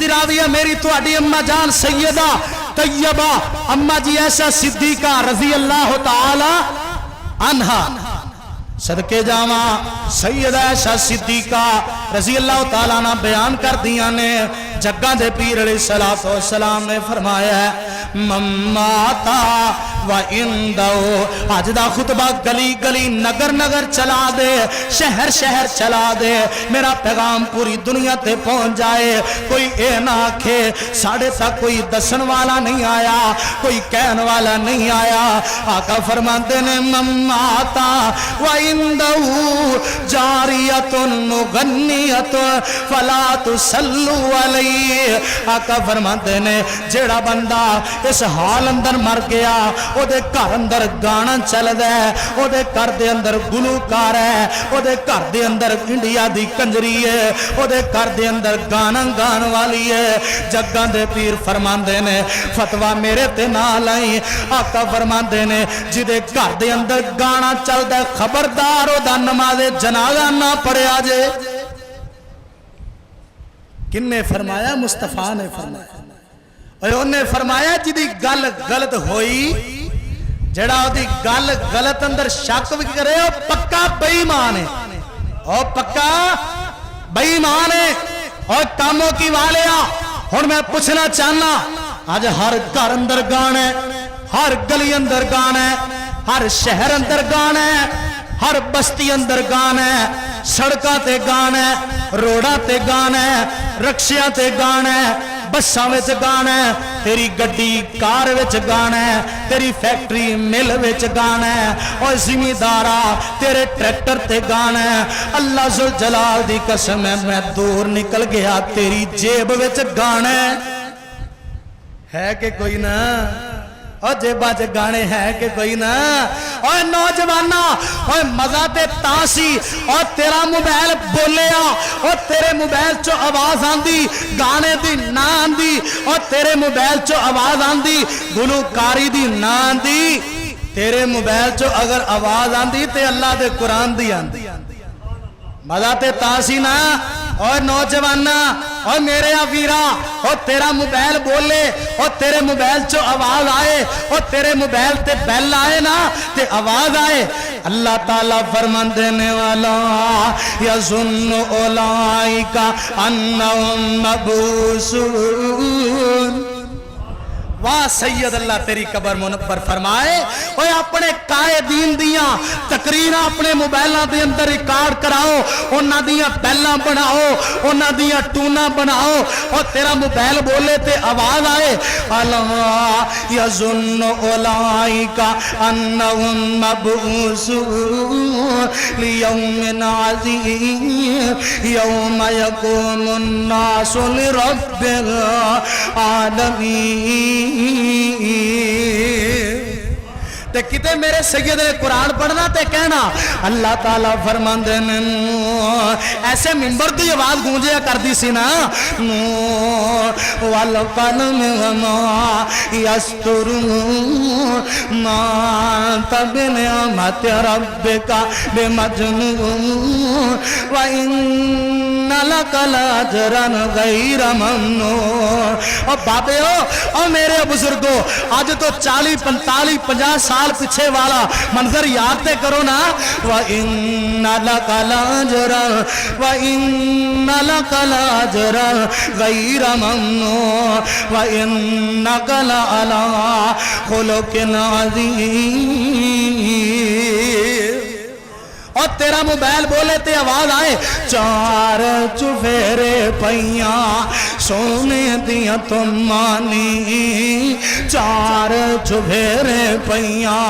راوی ہے میری تہاڈی اما جان سیدہ طیبہ اما جی ایسا صدیقہ رضی اللہ تعالی عنہا صدقے جاواں سیدہ ایسا صدیقہ رضی اللہ تعالیٰ عنہ بیان کر دیا نے جگہ دے پیر علیہ السلام نے فرمایا ہے مماتا وَإِنْدَوْ آج دا خطبہ گلی گلی نگر نگر چلا دے شہر شہر چلا دے میرا پیغام پوری دنیا تے پہنچ جائے کوئی اے نہ آکھے ساڑھے تک کوئی دسن والا نہیں آیا کوئی کہن والا نہیں آیا آقا فرماتے نے مماتا وَإِنْدَوْ جَارِيَةٌ مُغَنِّيَةٌ فَلَا تُسَلُّوا عَلَيْهِ آقا فرماتے نے جیڑا بندہ اس حال اندر مر گیا او دے گھر اندر گانا چل دے او دے گھر دے اندر گلوکار ہے او دے گھر دے اندر انڈیا دی کنجری ہے او دے گھر دے اندر گانا گان والی ہے جگہ دے پیر فرماندے نے فتوہ میرے تے نہ لائی آقا فرماندے نے جدے گھر دے اندر گانا چل دے خبردار او دا نماز جنازہ نہ پڑھیا جے کن نے فرمایا مصطفیٰ نے فرمایا اور انہوں نے فرمایا جدی گل غلط ہوئی جڑا دی گل غلط اندر شک بھی کرے وہ پکا بے ایمان ہے اور پکا بے ایمان ہے اور کاموں کی والیا اور میں پوچھنا چاہنا آج ہر گھر اندر گانا ہے ہر گلی اندر گانا ہے ہر شہر اندر گانا ہے ہر بستی اندر گانا ہے سڑکاں تے گانا ہے روڑاں تے گانا ہے رکشیاں تے گانا ہے بساں وچ گانا ہے تیری گڈی کار وچ گانا ہے تیری فیکٹری مل وچ گانا ہے اور زمیندارا تیرے ٹریکٹر تے گانا ہے اللہ ذوالجلال دی قسم ہے میں دور نکل گیا تیری جیب وچ گانا ہے کہ کوئی نہ اور جیبا چ گانے ہیں کہ کوئی نہ اور نوجوانا اور مزہ تے تاسی اور تیرا موبائل بولیا اور تیرے موبائل چو آواز آندی گانے دی نہ آندی اور تیرے موبائل چو آواز آندی گلوکاری دی نہ آندی تیرے موبائل چو اگر آواز آندی تے اللہ دے قرآن دی آندی مزہ تے تاسی نہ اور نوجوانا اور میرے ویرا اور تیرا موبائل بولے اور تیرے موبائل چو آواز آئے اور تیرے موبائل تے بیل آئے نا تے آواز آئے اللہ تعالیٰ فرمان دینے والا یظن اولائکا انہم مبعوثون واہ سید اللہ تیری قبر منور فرمائے اور اپنے قائدین دیاں تقریرہ اپنے موبائلہ دے اندر ریکارڈ کراؤ انہاں دیاں بیلاں بناؤ انہاں دیاں ٹوناں بناؤ اور تیرا موبائل بولے تے آواز آئے اللہ یظن اولائکا انہم مبعوثون لیوم عظیم یوم یقوم الناس لرب العالمین تے کتے میرے سید نے قرآن پڑھنا تے کہنا اللہ تعالیٰ فرمان دینے ایسے منبر دی آواز گونجیا کر دی سی نا وَالْقَلْمِ وَمَا يَسْطُرُونَ مَا أَنْتَ بِنِعْمَتِ رَبِّكَ بِمَجْنُونٍ وَإِنَّ لَكَ لَأَجْرًا غَيْرَ مَمْنُونٍ اور بابے ہو اور میرے بزرگوں آج تو 40 45 50 سال پیچھے والا منظر یاد تے کرو نا وَإِنَّ لَكَ لَأَجْرًا وَإِنَّ لَكَ لَأَجْرًا غَيْرَ مَمْنُونٍ وَإِنَّكَ لَعَلَىٰ خُلُقٍ عَظِيمٍ اور تیرا موبائل بولے تے آواز آئے چار چفیرے پئیاں سونے دیا تم مانی چار چفیرے پئیاں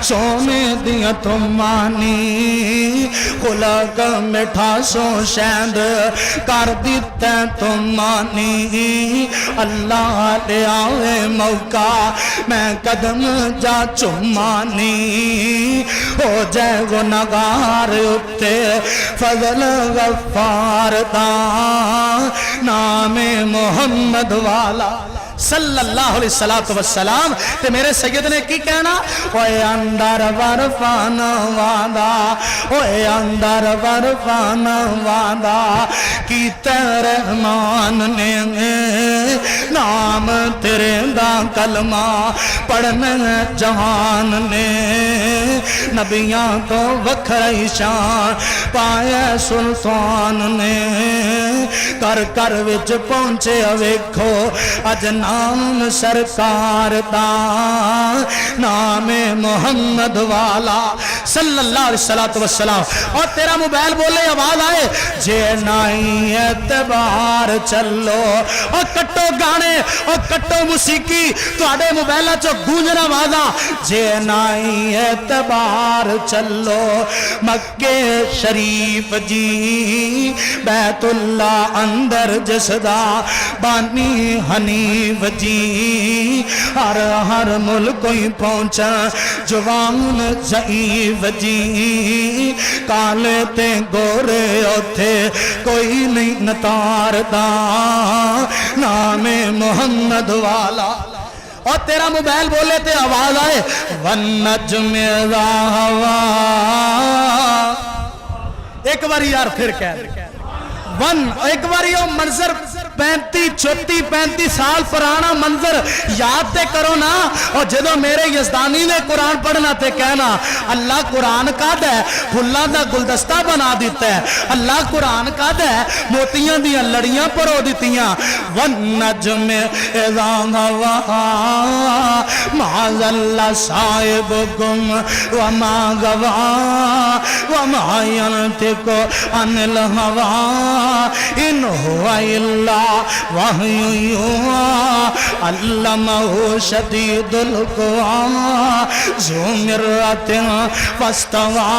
سونے دیا تم مانی خلق مٹھا سو شہد کر دیتے تم مانی اللہ لے آوے موقع میں قدم جا چمانی ہو جائے وہ نگاہ اتے فضل غفار دا نام محمد والا صلی اللہ علیہ وسلم تے میرے سید نے کی کہنا اوے اندر ورفان وعدہ اوے اندر ورفان وعدہ کی رحمان نے نام تیرے دا کلمہ پڑھنے جہان نے نبیاں کو وکھری شان پایا سلطان نے کر کر وچ پہنچے ویکھو اج نام سرکار دا نام محمد والا صلی اللہ علیہ وسلم اور تیرا موبائل بولے آواز آئے جے نائی اعتبار چلو اور کٹو گانے اور کٹو موسیقی تو آڑے موبائلہ چو گونجنا وعدہ جے نائی اعتبار چلو مکہ شریف جی بیت اللہ اندر جسدہ بانی حنیف جی ہر ملک ہی پہنچا جوان ضعیف جی کالے تے گورے اوتھے کوئی نہیں نتار دا نام محمد والا اور تیرا موبائل بولے تے آواز آئے والنجم اذا ہوا ایک باری یار پھر کہہ ایک باری یہ منظر 35 سال پرانا منظر یاد تے کرو نا اور جدو میرے یزدانی نے قرآن پڑھنا تے کہنا اللہ قرآن کا دے پھلاں دا گلدستہ بنا دیتا ہے اللہ قرآن کا دے موتیاں دیاں لڑیاں پرو دیتیاں والنجم اذا ہوا ما ضل صاحبکم وما غوا وما ينطق عن الهوى ان هو الا وحی یوحی علمہ شدید القوى ذو مرۃ فاستوى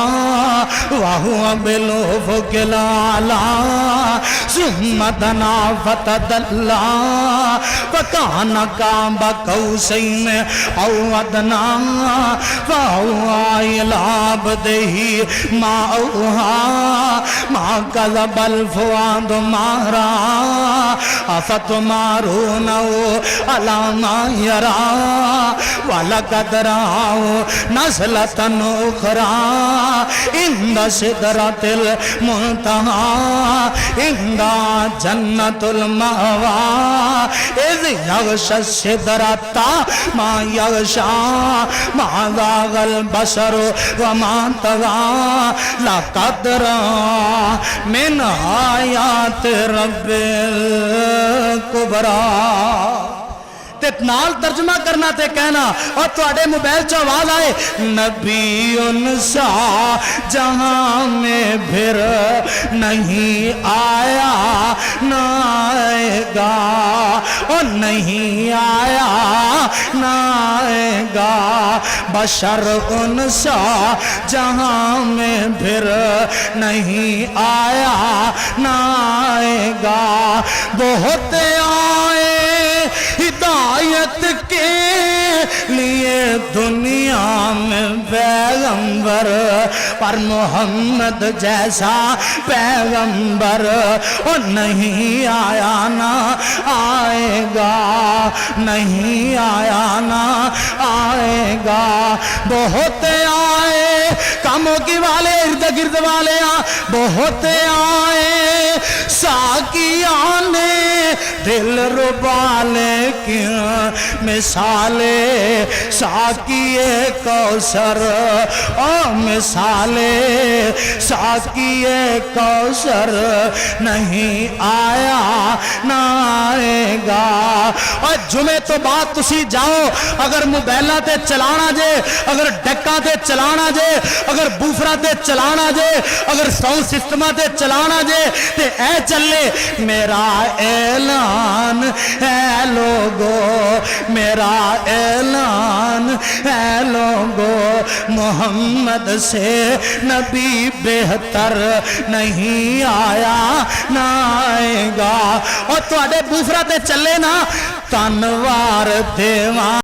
وهو بالافق الاعلی ثم دنا فتدلی فکان قاب قوسین او ادنی فاوحی الی عبدہ ما اوحی ما کذب الفؤاد ما رأى افتمارونه على ما يرى ولقد رآه نزلة أخرى عند سدرة المنتهى عندها جنة المأوى إذ يغشى السدرة ما يغشى ما زاغ البصر وما طغى لقد رأى من آیات رب الکبریٰ تے نال ترجمہ کرنا تے کہنا اور تو اڑے موبائل چو آواز آئے نبی انسا جہاں میں پھر نہیں آیا نہ آئے گا اور نہیں آیا نہ آئے گا بشر انسا جہاں میں پھر نہیں آیا نہ آئے گا بہت آئے ہدایت کے لیے دنیا میں پیغمبر پر محمد جیسا پیغمبر اور نہیں آیا نہ آئے گا نہیں آیا نہ آئے گا بہت آئے کاموں کی والے ارد گرد والے بہت آئے ساقیان دل ربا لیکن مثال ساقی کوثر او مثال ساقی کوثر نہیں آیا نہ آئے گا اور جمعے تو بعد تسی جاؤ اگر موبائلہ تے چلانا جے اگر ڈکا تے چلانا جے اگر بوفرا تے چلانا جے اگر ساؤنڈ سسٹمہ تے چلانا جے تے اے چلے میرا اعلان ہے لوگو میرا اعلان ہے لوگو محمد سے نبی بہتر نہیں آیا نہ آئے گا اور تو اڈے بوفرا تے چلے نا تنوار دیوان